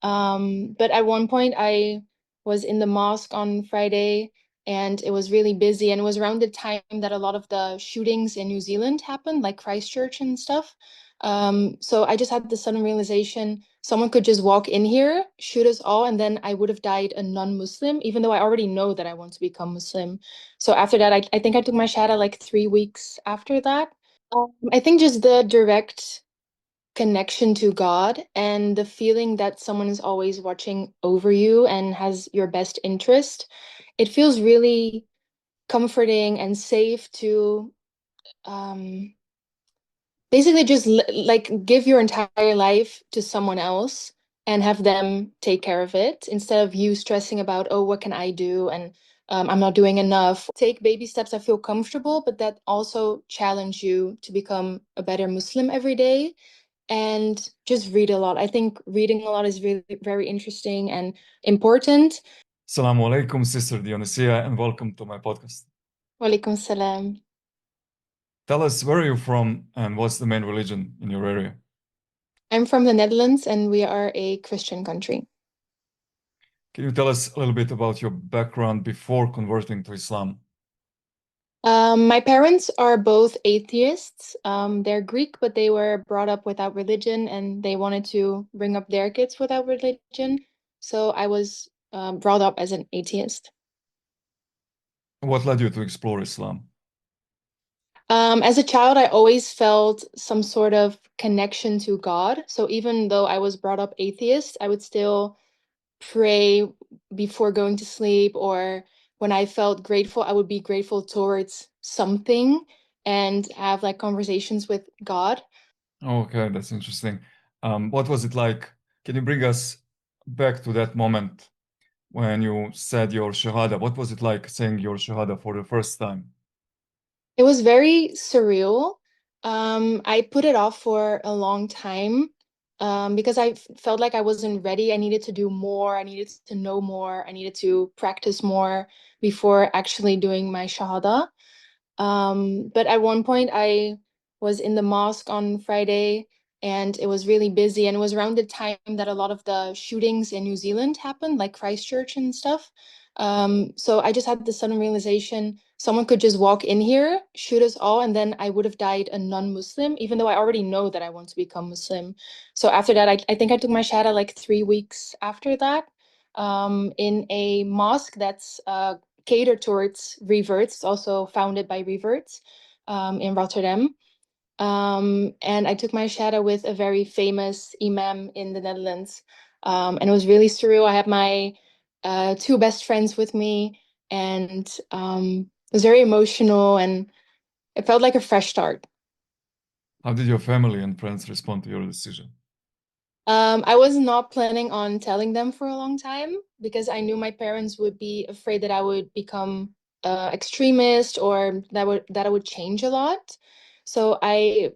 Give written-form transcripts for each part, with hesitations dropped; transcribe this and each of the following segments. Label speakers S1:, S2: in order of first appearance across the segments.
S1: But at one point, I was in the mosque on Friday and it was really busy. And it was around the time that a lot of the shootings in New Zealand happened, like Christchurch and stuff. So I just had the sudden realization someone could just walk in here, shoot us all, and then I would have died a non-Muslim, even though I already know that I want to become Muslim. So after that, I think I took my shahada like 3 weeks after that. I think just the direct connection to God and the feeling that someone is always watching over you and has your best interest, it feels really comforting and safe to um, basically just like give your entire life to someone else and have them take care of it instead of you stressing about, oh, what can I do? And I'm not doing enough. Take baby steps that feel comfortable, but that also challenge you to become a better Muslim every day and just read a lot. I think reading a lot is really very interesting and important.
S2: Assalamu alaikum, Sister Dionysia, and welcome to my podcast.
S1: Walaikum salam.
S2: Tell us where are you from and what's the main religion in your area?
S1: I'm from the Netherlands and we are a Christian country.
S2: Can you tell us a little bit about your background before converting to Islam?
S1: My parents are both atheists. They're Greek, but they were brought up without religion and they wanted to bring up their kids without religion. So I was brought up as an atheist.
S2: What led you to explore Islam?
S1: As a child, I always felt some sort of connection to God. So even though I was brought up atheist, I would still pray before going to sleep, or when I felt grateful, I would be grateful towards something and have like conversations with God.
S2: Okay, that's interesting. What was it like? Can you bring us back to that moment when you said your shahada? What was it like saying your shahada for the first time?
S1: It was very surreal. I put it off for a long time because I felt like I wasn't ready. I needed to do more. I needed to know more. I needed to practice more before actually doing my shahada. But at one point, I was in the mosque on Friday and it was really busy. And it was around the time that a lot of the shootings in New Zealand happened, like Christchurch and stuff. So I just had the sudden realization someone could just walk in here, shoot us all, and then I would have died a non-Muslim, even though I already know that I want to become Muslim. So after that, I think I took my shahada like 3 weeks after that, in a mosque that's catered towards reverts. It's also founded by reverts in Rotterdam. And I took my shahada with a very famous imam in the Netherlands. And it was really surreal. I had my two best friends with me, and it was very emotional, and it felt like a fresh start.
S2: How did your family and friends respond to your decision?
S1: I was not planning on telling them for a long time because I knew my parents would be afraid that I would become extremist or that I would change a lot. So I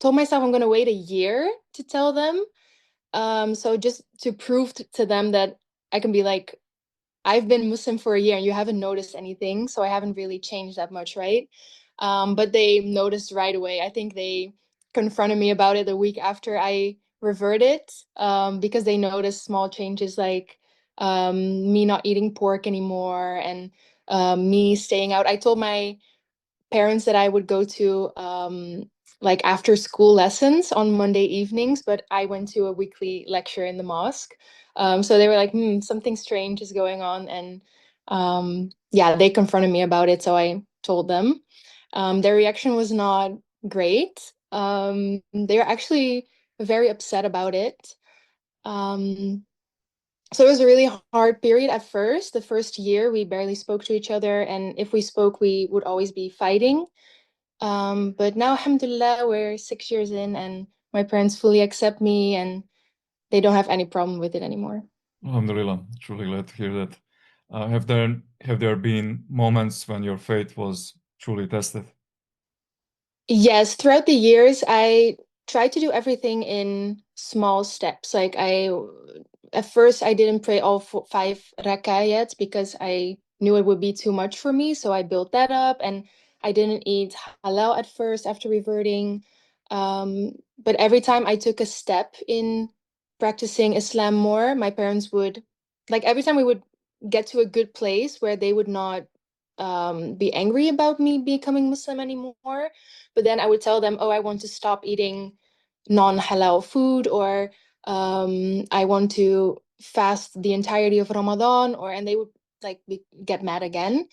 S1: told myself I'm going to wait a year to tell them. So just to prove to them that I can be like, I've been Muslim for a year and you haven't noticed anything, so I haven't really changed that much, right? But they noticed right away. I think they confronted me about it a week after I reverted, because they noticed small changes like me not eating pork anymore and me staying out. I told my parents that I would go to like after school lessons on Monday evenings, but I went to a weekly lecture in the mosque. So they were like, something strange is going on. And yeah, they confronted me about it. So I told them. Their reaction was not great. They were actually very upset about it. Um, so it was a really hard period at first. The first year, we barely spoke to each other. And if we spoke, we would always be fighting. But now, alhamdulillah, we're 6 years in and my parents fully accept me and they don't have any problem with it anymore.
S2: Alhamdulillah, truly glad to hear that. Have there been moments when your faith was truly tested?
S1: Yes, throughout the years, I tried to do everything in small steps. At first, I didn't pray all 5 rakayat because I knew it would be too much for me. So I built that up and I didn't eat halal at first after reverting. But every time I took a step in practicing Islam more, my parents would, like, every time we would get to a good place where they would not be angry about me becoming Muslim anymore. But then I would tell them, oh, I want to stop eating non-halal food, or I want to fast the entirety of Ramadan, and they would like get mad again.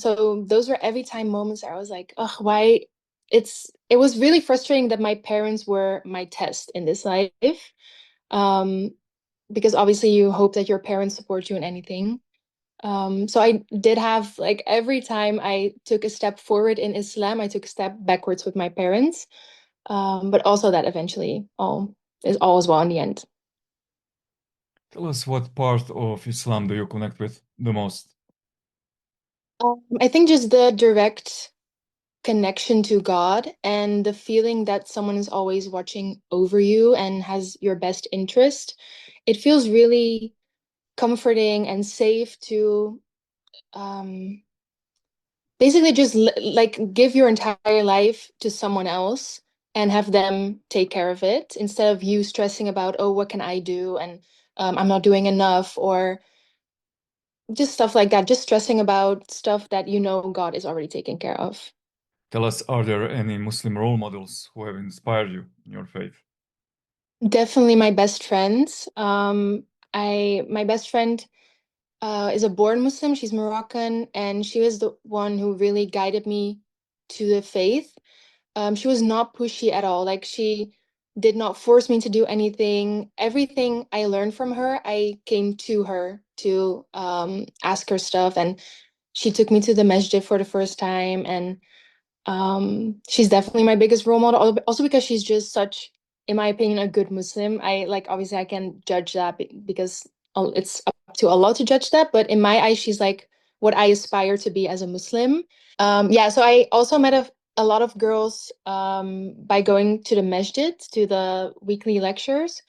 S1: So those were every time moments I was like, oh, why? It was really frustrating that my parents were my test in this life. Um, because obviously you hope that your parents support you in anything. So I did have like every time I took a step forward in Islam, I took a step backwards with my parents. But also that eventually all is well in the end.
S2: Tell us what part of Islam do you connect with the most?
S1: I think just the direct connection to God and the feeling that someone is always watching over you and has your best interest. It feels really comforting and safe to um, basically just like give your entire life to someone else and have them take care of it instead of you stressing about, oh, what can I do? And I'm not doing enough, or just stuff like that, just stressing about stuff that you know God is already taking care of.
S2: Tell us, are there any Muslim role models who have inspired you in your faith?
S1: Definitely my best friends. My best friend is a born Muslim. She's Moroccan, and she was the one who really guided me to the faith. She was not pushy at all. Like she did not force me to do anything. Everything I learned from her, I came to her to ask her stuff, and she took me to the masjid for the first time, and she's definitely my biggest role model. Also because she's just such, in my opinion, a good Muslim. I like obviously I can judge that because it's up to Allah to judge that, but in my eyes, she's like what I aspire to be as a Muslim. Yeah, so I also met a lot of girls by going to the masjid, to the weekly lectures.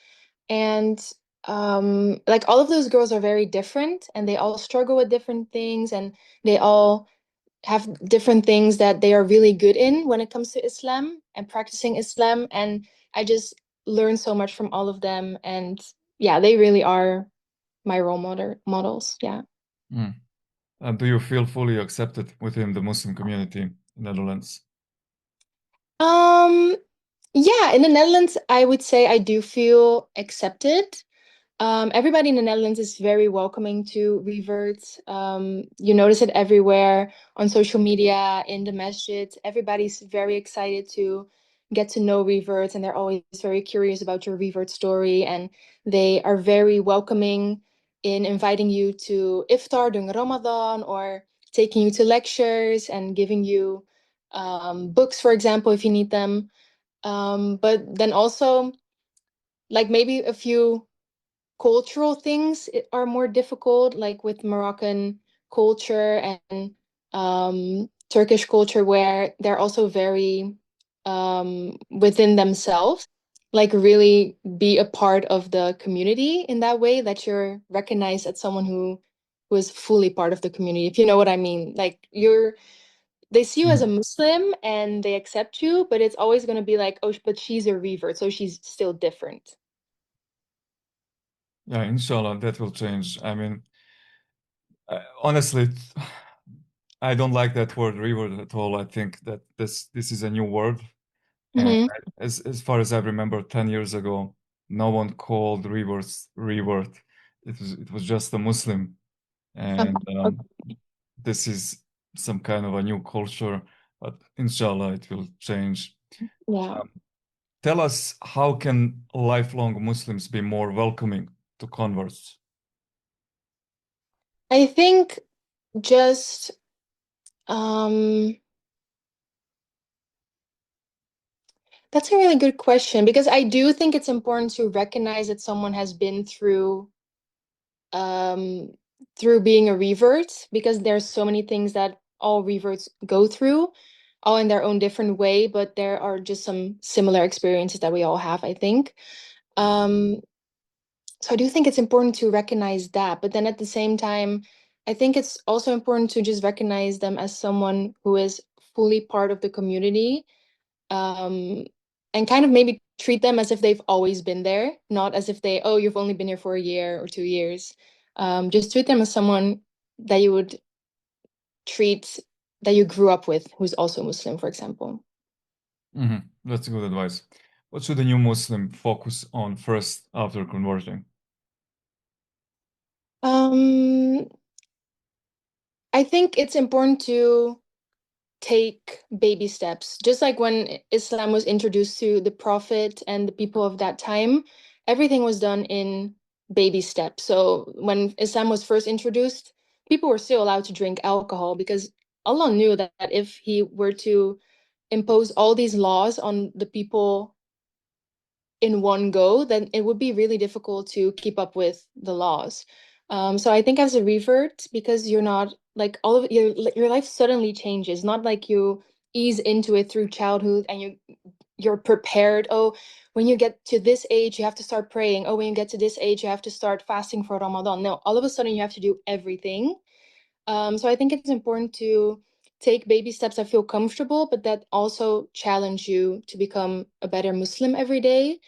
S1: And like all of those girls are very different and they all struggle with different things, and they all have different things that they are really good in when it comes to Islam and practicing Islam. And I just learned so much from all of them. And yeah, they really are my models. Yeah.
S2: Mm. Do you feel fully accepted within the Muslim community in Netherlands?
S1: Um, yeah, in the Netherlands, I would say I do feel accepted. Everybody in the Netherlands is very welcoming to reverts. You notice it everywhere on social media, in the masjid. Everybody's very excited to get to know reverts, and they're always very curious about your revert story. And they are very welcoming in inviting you to iftar during Ramadan, or taking you to lectures and giving you books, for example, if you need them. But then also, like maybe a few cultural things are more difficult, like with Moroccan culture and Turkish culture, where they're also very within themselves, like really be a part of the community in that way that you're recognized as someone who is fully part of the community, if you know what I mean. Like they see you as a
S2: Mm.
S1: Muslim and they accept you, but it's always going to be like, oh, but she's a revert, so she's still different.
S2: Yeah, inshallah, that will change. I mean, honestly, I don't like that word reward at all. I think that this is a new word. And
S1: Hmm.
S2: as far as I remember, 10 years ago, no one called reward. It was just a Muslim. And this is some kind of a new culture, but inshallah it will change.
S1: Yeah.
S2: Um, Tell us, how can lifelong Muslims be more welcoming to converts?
S1: I think just um that's a really good question, because I do think it's important to recognize that someone has been um through being a revert, because there's so many things that all reverts go through, all in their own different way, but there are just some similar experiences that we all have, I think. Um so I do think it's important to recognize that, but then at the same time, I think it's also important to just recognize them as someone who is fully part of the community. Um, and kind of maybe treat them as if they've always been there, not as if they, oh, you've only been here for a year or 2 years. Just treat them as someone that you would treat that you grew up with who's also Muslim, for example.
S2: That's good advice. What should a new Muslim focus on first after converting?
S1: Um, I think it's important to take baby steps. Just like when Islam was introduced to the Prophet and the people of that time, everything was done in baby steps. So when Islam was first introduced, people were still allowed to drink alcohol because Allah knew that if He were to impose all these laws on the people in one go, then it would be really difficult to keep up with the laws. So I think as a revert, because you're not like all of your life suddenly changes, not like you ease into it through childhood and you're prepared. Oh, when you get to this age, you have to start praying. Oh, when you get to this age, you have to start fasting for Ramadan. No, all of a sudden you have to do everything. So I think it's important to take baby steps that feel comfortable, but that also challenge you to become a better Muslim every day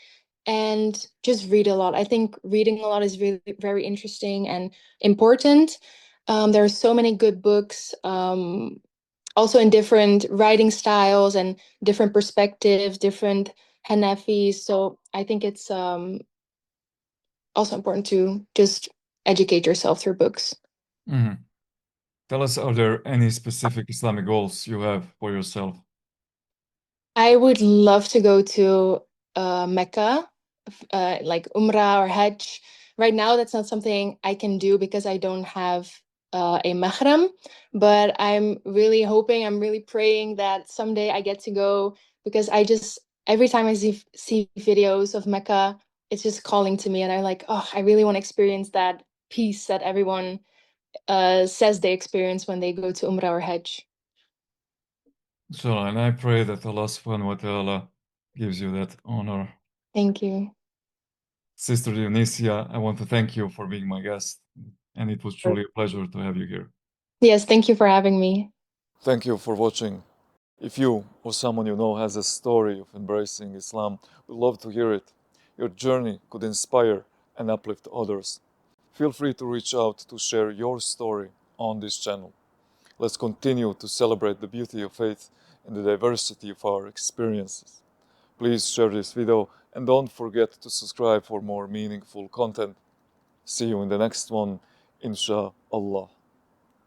S1: and just read a lot. I think reading a lot is really very interesting and important. There are so many good books, also in different writing styles and different perspectives, different Hanafis. So I think it's also important to just educate yourself through books.
S2: Mhm. Tell us, are there any specific Islamic goals you have for yourself?
S1: I would love to go to Mecca, like Umrah or Hajj. Right now, that's not something I can do because I don't have a mahram. But I'm really hoping, I'm really praying that someday I get to go because I just, every time I see videos of Mecca, it's just calling to me. And I'm like, oh, I really want to experience that peace that everyone says they experience when they go to Umrah or Hajj.
S2: So, and I pray that Allah subhanahu wa ta'ala gives you that honor.
S1: Thank you.
S2: Sister Dionysia, I want to thank you for being my guest, and it was truly a pleasure to have you here.
S1: Yes, thank you for having me.
S2: Thank you for watching. If you or someone you know has a story of embracing Islam, we'd love to hear it. Your journey could inspire and uplift others. Feel free to reach out to share your story on this channel. Let's continue to celebrate the beauty of faith and the diversity of our experiences. Please share this video and don't forget to subscribe for more meaningful content. See you in the next one, inshallah.